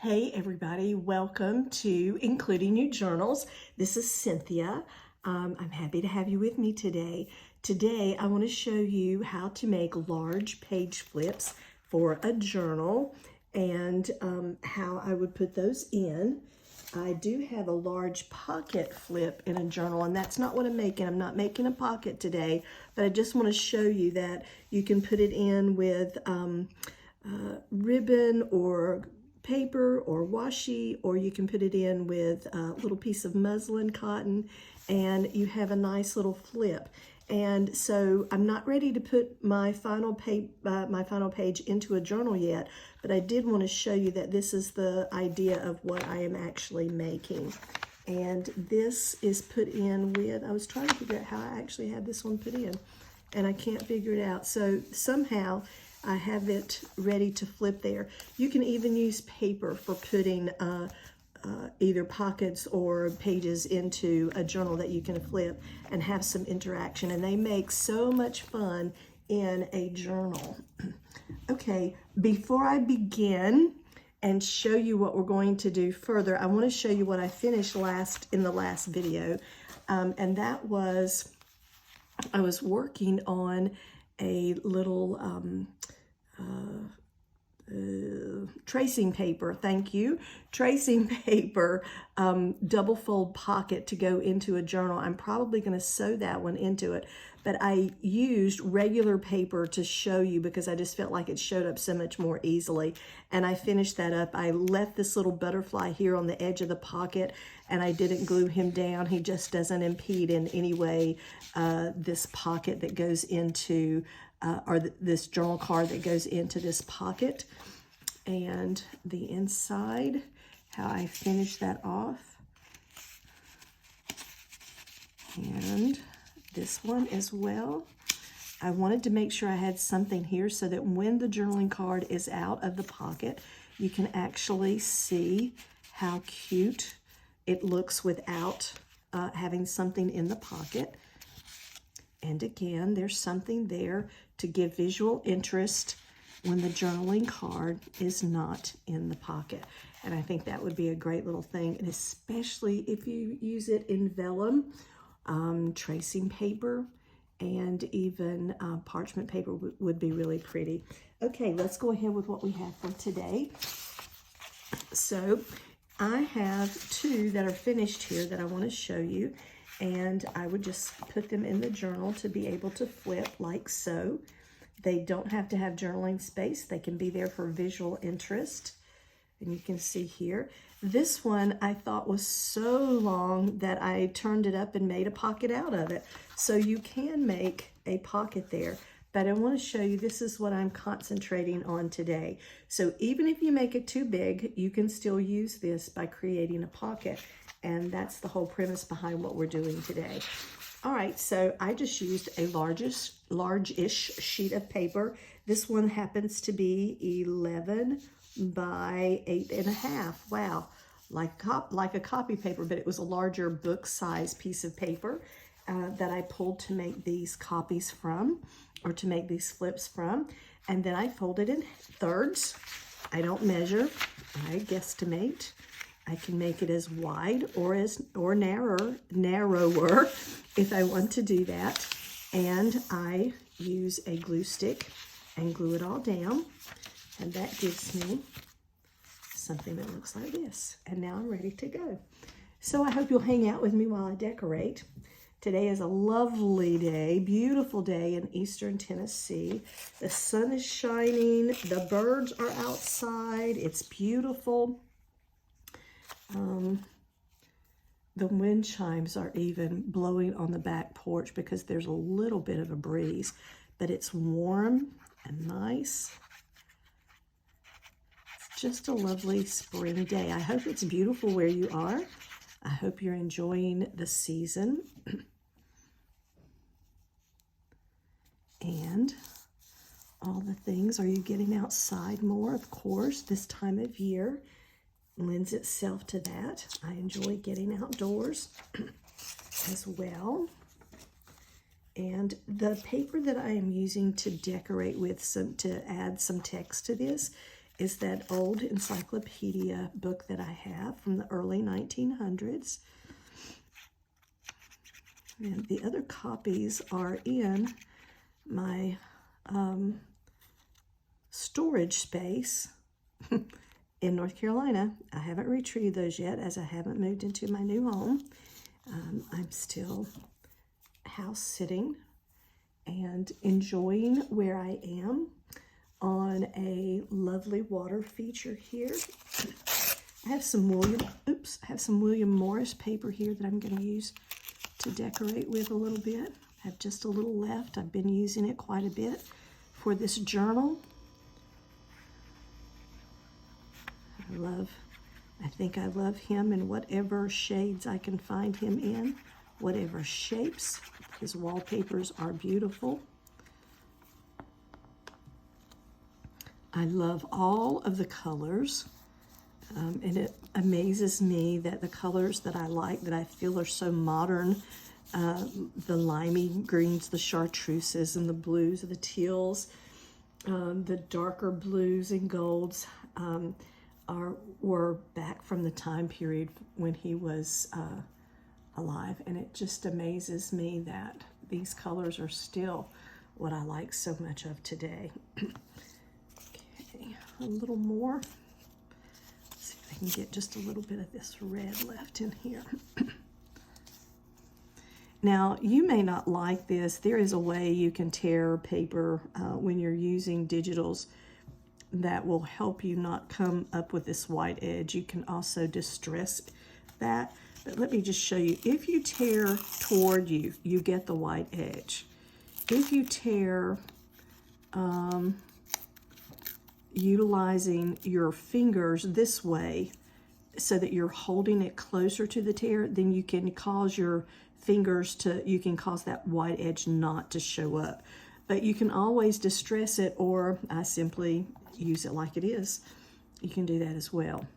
Hey everybody, welcome to Including You Journals. This is Cynthia. I'm happy to have you with me today. Today I want to show you how to make large page flips for a journal and how I would put those in. I do have a large pocket flip in a journal, and that's not what I'm making. I'm not making a pocket today, but I just want to show you that you can put it in with ribbon or paper or washi, or you can put it in with a little piece of muslin cotton, and you have a nice little flip. And so I'm not ready to put my final page into a journal yet, but I did want to show you that this is the idea of what I am actually making. And this is put in with, I was trying to figure out how I actually had this one put in, and I can't figure it out. So somehow I have it ready to flip there. You can even use paper for putting either pockets or pages into a journal that you can flip and have some interaction. And they make so much fun in a journal. Okay, before I begin and show you what we're going to do further, I want to show you what I finished in the last video. And that was, I was working on a little tracing paper, thank you, tracing paper, double fold pocket to go into a journal. I'm probably going to sew that one into it, but I used regular paper to show you because I just felt like it showed up so much more easily. And I finished that up. I left this little butterfly here on the edge of the pocket, and I didn't glue him down. He just doesn't impede in any way this pocket that goes into this journal card that goes into this pocket. And the inside, how I finish that off. And this one as well. I wanted to make sure I had something here so that when the journaling card is out of the pocket, you can actually see how cute it looks without having something in the pocket. And again, there's something there to give visual interest when the journaling card is not in the pocket. And I think that would be a great little thing, and especially if you use it in vellum, tracing paper, and even parchment paper would be really pretty. Okay, let's go ahead with what we have for today. So I have two that are finished here that I want to show you, and I would just put them in the journal to be able to flip like so. They don't have to have journaling space. They can be there for visual interest. And you can see here, this one I thought was so long that I turned it up and made a pocket out of it. So you can make a pocket there, but I want to show you this is what I'm concentrating on today. So even if you make it too big, you can still use this by creating a pocket. And that's the whole premise behind what we're doing today. All right, so I just used a large-ish sheet of paper. This one happens to be 11 by 8.5. Wow, like a copy paper, but it was a larger book size piece of paper that I pulled to make these copies from, or to make these flips from. And then I folded in thirds. I don't measure, I guesstimate. I can make it as wide or narrower if I want to do that. And I use a glue stick and glue it all down. And that gives me something that looks like this. And now I'm ready to go. So I hope you'll hang out with me while I decorate. Today is a lovely day, beautiful day in eastern Tennessee. The sun is shining, the birds are outside, it's beautiful. The wind chimes are even blowing on the back porch because there's a little bit of a breeze, but it's warm and nice. It's just a lovely spring day. I hope it's beautiful where you are. I hope you're enjoying the season. And all the things. Are you getting outside more? Of course, this time of year lends itself to that. I enjoy getting outdoors as well. And the paper that I am using to decorate with, to add some text to this, is that old encyclopedia book that I have from the early 1900s. And the other copies are in my storage space in North Carolina. I haven't retrieved those yet as I haven't moved into my new home. I'm still house sitting and enjoying where I am on a lovely water feature here. I have some William Morris paper here that I'm going to use to decorate with a little bit. I have just a little left. I've been using it quite a bit for this journal. I think I love him in whatever shades I can find him in, whatever shapes. His wallpapers are beautiful. I love all of the colors, and it amazes me that the colors that I like, that I feel are so modern, the limey greens, the chartreuses, and the blues, the teals, the darker blues and golds, were back from the time period when he was alive, and it just amazes me that these colors are still what I like so much of today. Okay, a little more. Let's see if I can get just a little bit of this red left in here. Now, you may not like this. There is a way you can tear paper when you're using digitals that will help you not come up with this white edge. You can also distress that. But let me just show you. If you tear toward you, you get the white edge. If you tear utilizing your fingers this way so that you're holding it closer to the tear, then you can cause your fingers you can cause that white edge not to show up. But you can always distress it, or I simply use it like it is. You can do that as well.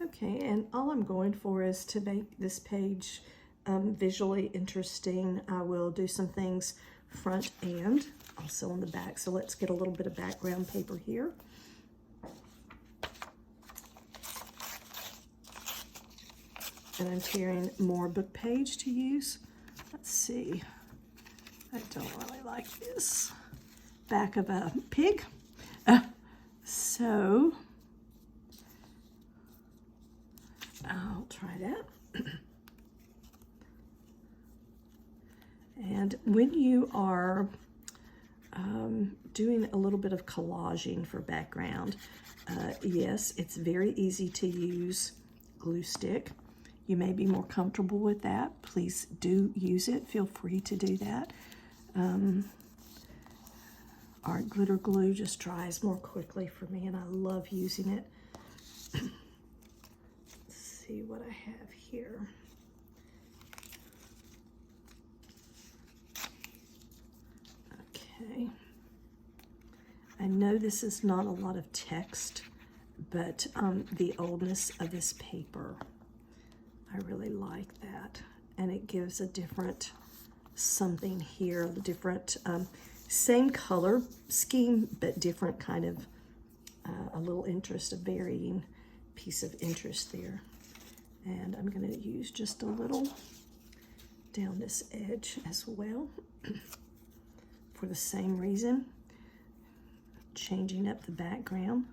Okay, and all I'm going for is to make this page visually interesting. I will do some things front and also on the back. So let's get a little bit of background paper here. And I'm tearing more book page to use. Let's see. I don't really like this back of a pig. So I'll try that. And when you are doing a little bit of collaging for background, yes, it's very easy to use glue stick. You may be more comfortable with that. Please do use it. Feel free to do that. Art glitter glue just dries more quickly for me, and I love using it. Let's see what I have here. Okay. I know this is not a lot of text, but the oldness of this paper, I really like that. And it gives a different something here, a different, same color scheme, but different kind of, a little interest, a varying piece of interest there. And I'm going to use just a little down this edge as well for the same reason, changing up the background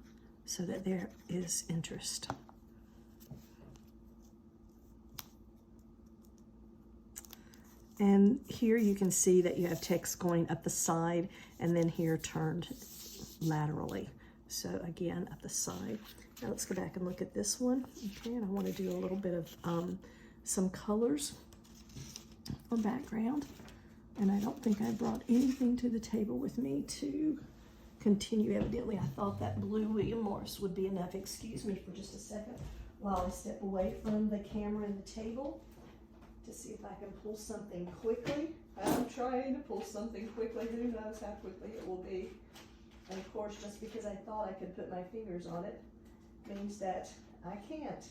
so that there is interest. And here you can see that you have text going up the side and then here turned laterally. So again, up the side. Now let's go back and look at this one. Okay, and I want to do a little bit of some colors for background. And I don't think I brought anything to the table with me to continue. Evidently, I thought that blue William Morris would be enough. Excuse me for just a second while I step away from the camera and the table to see if I can pull something quickly. I'm trying to pull something quickly. Who knows how quickly it will be. And of course, just because I thought I could put my fingers on it means that I can't.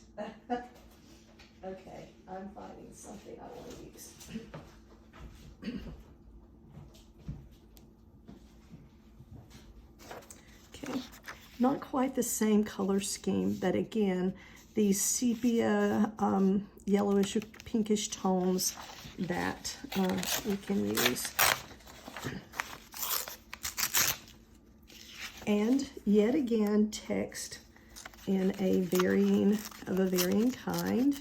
Okay, I'm finding something I want to use. Okay, not quite the same color scheme, but again, these sepia, yellowish or pinkish tones that we can use. And yet again, text in a varying kind.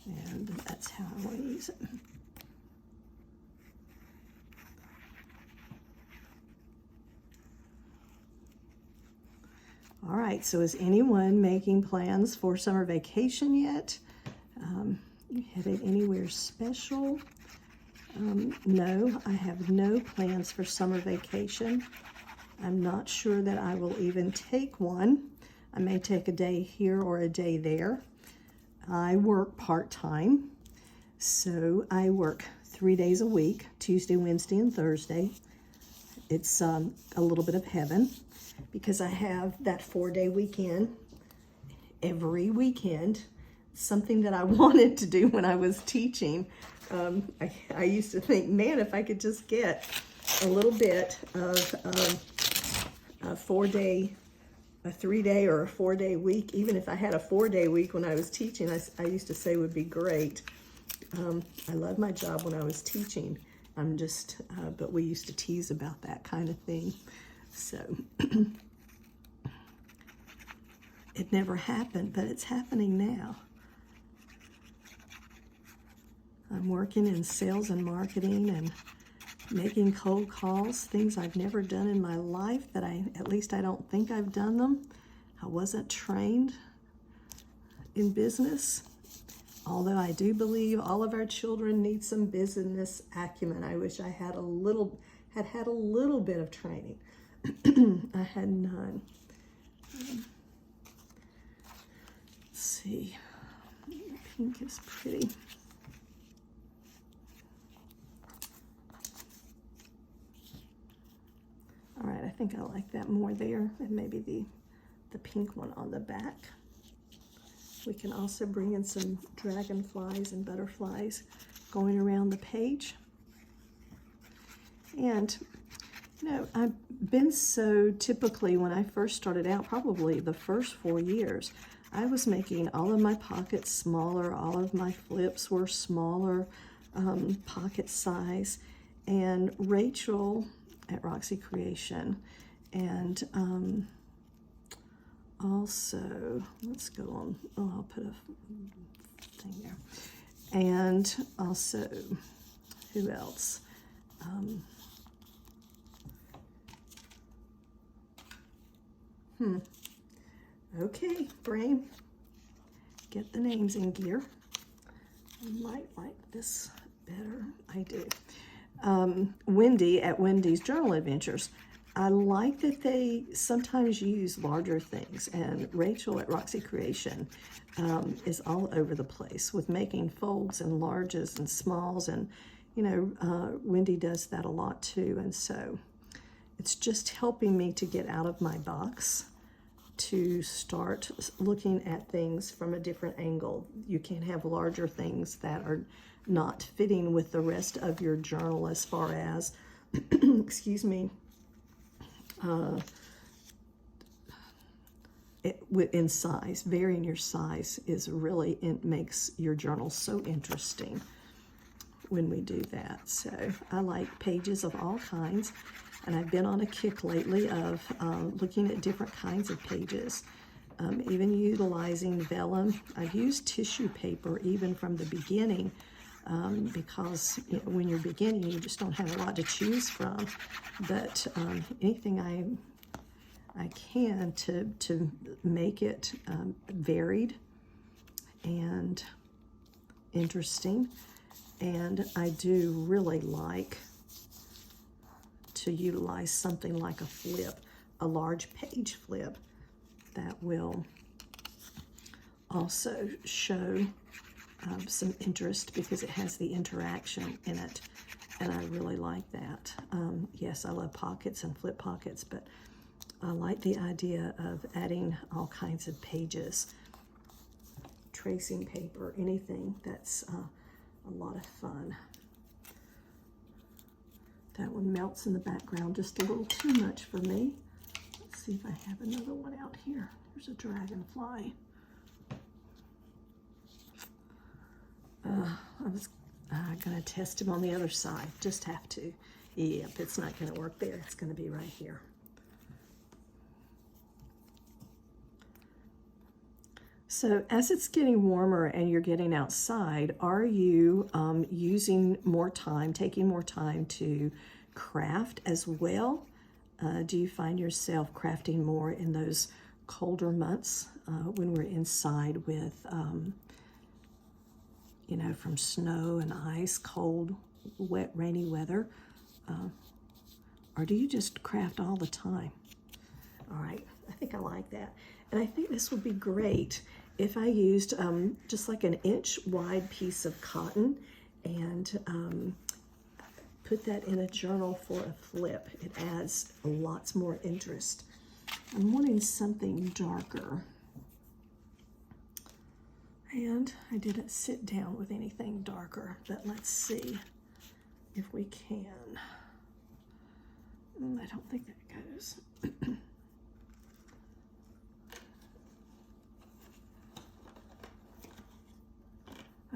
And that's how I want to use it. All right, so is anyone making plans for summer vacation yet? Headed anywhere special? No, I have no plans for summer vacation. I'm not sure that I will even take one. I may take a day here or a day there. I work part-time, so I work 3 days a week, Tuesday, Wednesday, and Thursday. It's a little bit of heaven because I have that 4-day weekend every weekend, something that I wanted to do when I was teaching. I used to think, man, if I could just get a little bit of a 3-day or a 4-day week, even if I had a 4-day week when I was teaching, I used to say would be great. I love my job when I was teaching. But we used to tease about that kind of thing. So it never happened, but it's happening now. I'm working in sales and marketing and making cold calls, things I've never done in my life that at least I don't think I've done them. I wasn't trained in business, although I do believe all of our children need some business acumen. I wish I had a little bit of training. I had none. Let's see, pink is pretty. All right, I think I like that more there, and maybe the pink one on the back. We can also bring in some dragonflies and butterflies going around the page. And, you know, I've been so typically, when I first started out, probably the first 4 years, I was making all of my pockets smaller, all of my flips were smaller pocket size. And Rachel at Roxy Creation, and also, let's go on, I'll put a thing there, and also, who else? Okay, brain, get the names in gear. I might like this better, I do. Wendy at Wendy's Journal Adventures. I like that they sometimes use larger things, and Rachel at Roxy Creation is all over the place with making folds and larges and smalls, and you know, Wendy does that a lot too, and so it's just helping me to get out of my box to start looking at things from a different angle. You can have larger things that are not fitting with the rest of your journal as far as, excuse me, in size. Varying your size is really, it makes your journal so interesting when we do that. So I like pages of all kinds, and I've been on a kick lately of looking at different kinds of pages, even utilizing vellum. I've used tissue paper even from the beginning, because you know, when you're beginning, you just don't have a lot to choose from. But anything I can to make it varied and interesting. And I do really like to utilize something like a flip, a large page flip that will also show some interest because it has the interaction in it, and I really like that. Yes, I love pockets and flip pockets, but I like the idea of adding all kinds of pages, tracing paper, anything. That's a lot of fun. That one melts in the background just a little too much for me. Let's see if I have another one out here. There's a dragonfly. I was gonna test him on the other side. Just have to. Yep, it's not gonna work there. It's gonna be right here. So as it's getting warmer and you're getting outside, are you using more time, taking more time to craft as well? Do you find yourself crafting more in those colder months when we're inside with, you know, from snow and ice, cold, wet, rainy weather? Or do you just craft all the time? All right, I think I like that. And I think this would be great if I used just like an inch wide piece of cotton and put that in a journal for a flip. It adds lots more interest. I'm wanting something darker. And I didn't sit down with anything darker, but let's see if we can. I don't think that goes.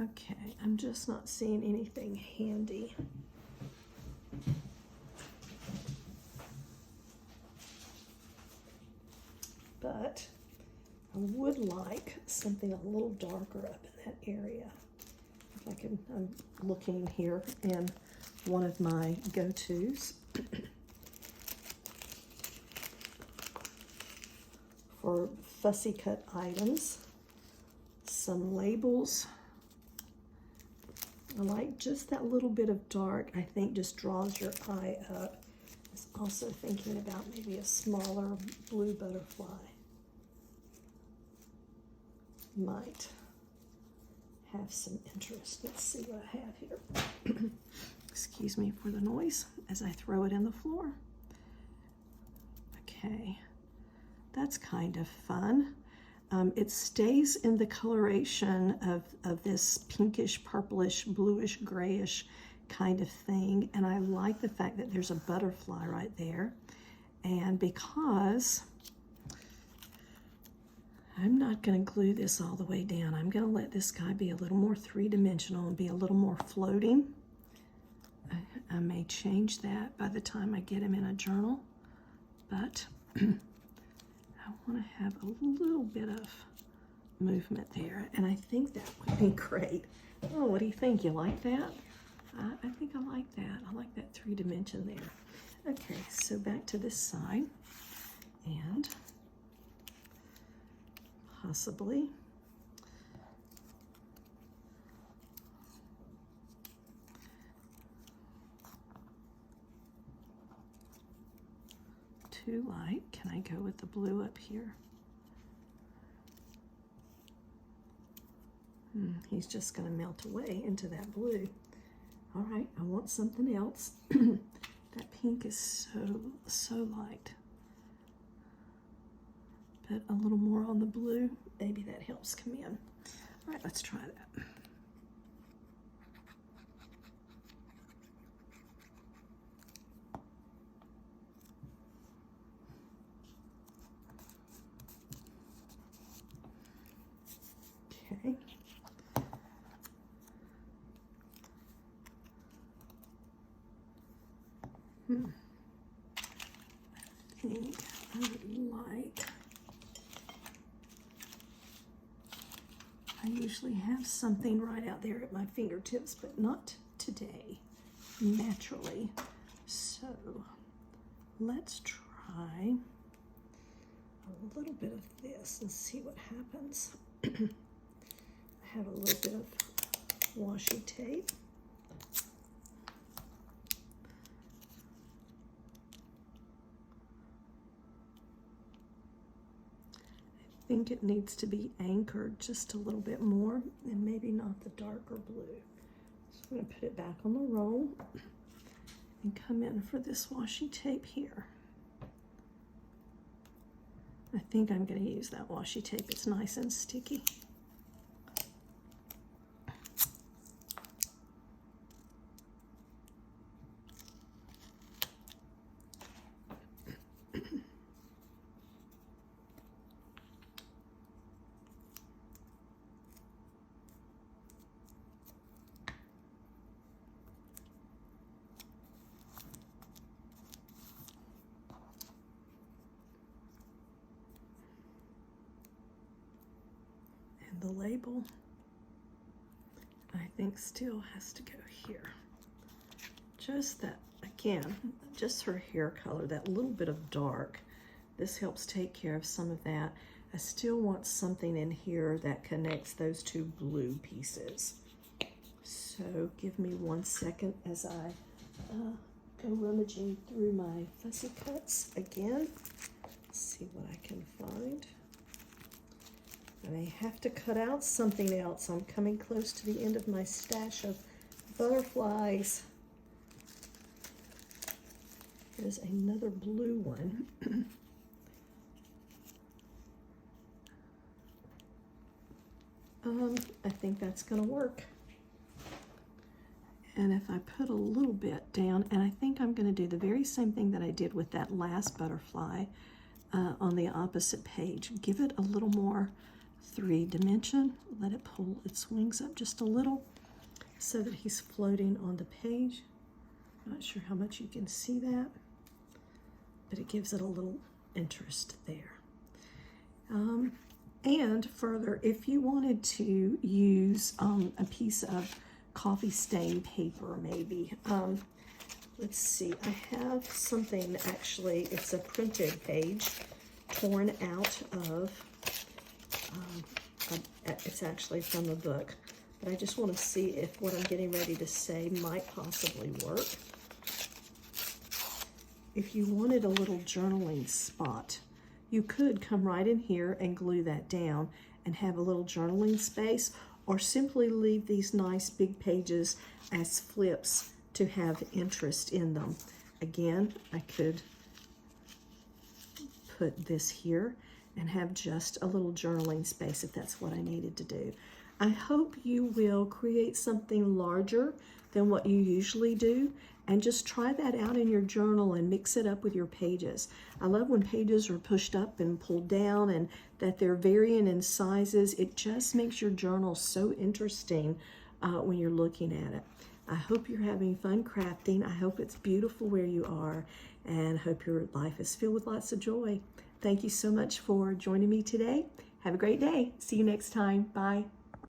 Okay, I'm just not seeing anything handy. But I would like something a little darker up in that area. If I can, I'm looking here in one of my go-tos for fussy cut items. Some labels. I like just that little bit of dark, I think just draws your eye up. I was also thinking about maybe a smaller blue butterfly. Might have some interest. Let's see what I have here. Excuse me for the noise as I throw it in the floor. Okay, that's kind of fun. It stays in the coloration of this pinkish, purplish, bluish, grayish kind of thing. And I like the fact that there's a butterfly right there. And because I'm not going to glue this all the way down, I'm going to let this guy be a little more three-dimensional and be a little more floating. I may change that by the time I get him in a journal, but I want to have a little bit of movement there, and I think that would be great. Oh, what do you think? You like that? I think I like that. I like that 3-dimension there. Okay, so back to this side, and possibly too light. Can I go with the blue up here? He's just going to melt away into that blue. All right, I want something else. That pink is so light. But a little more on the blue, maybe that helps come in. All right, let's try that. Okay. I think I would like, I usually have something right out there at my fingertips, but not today, naturally. So let's try a little bit of this and see what happens. I have a little bit of washi tape. I think it needs to be anchored just a little bit more, and maybe not the darker blue. So I'm going to put it back on the roll and come in for this washi tape here. I think I'm going to use that washi tape. It's nice and sticky. The label, I think, still has to go here. Just that, again, just her hair color, that little bit of dark. This helps take care of some of that. I still want something in here that connects those two blue pieces. So give me 1 second as I go rummaging through my fussy cuts again. Let's see what I can find. I may have to cut out something else. I'm coming close to the end of my stash of butterflies. Here's another blue one. I think that's going to work. And if I put a little bit down, and I think I'm going to do the very same thing that I did with that last butterfly on the opposite page. Give it a little more 3-dimension, let it pull its wings up just a little so that he's floating on the page. Not sure how much you can see that, but it gives it a little interest there. And further, if you wanted to use a piece of coffee stain paper, maybe, let's see, I have something, actually, it's a printed page torn out of it's actually from a book, but I just want to see if what I'm getting ready to say might possibly work. If you wanted a little journaling spot, you could come right in here and glue that down and have a little journaling space, or simply leave these nice big pages as flips to have interest in them. Again, I could put this here and have just a little journaling space if that's what I needed to do. I hope you will create something larger than what you usually do, and just try that out in your journal and mix it up with your pages. I love when pages are pushed up and pulled down and that they're varying in sizes. It just makes your journal so interesting when you're looking at it. I hope you're having fun crafting. I hope it's beautiful where you are, and hope your life is filled with lots of joy. Thank you so much for joining me today. Have a great day. See you next time. Bye.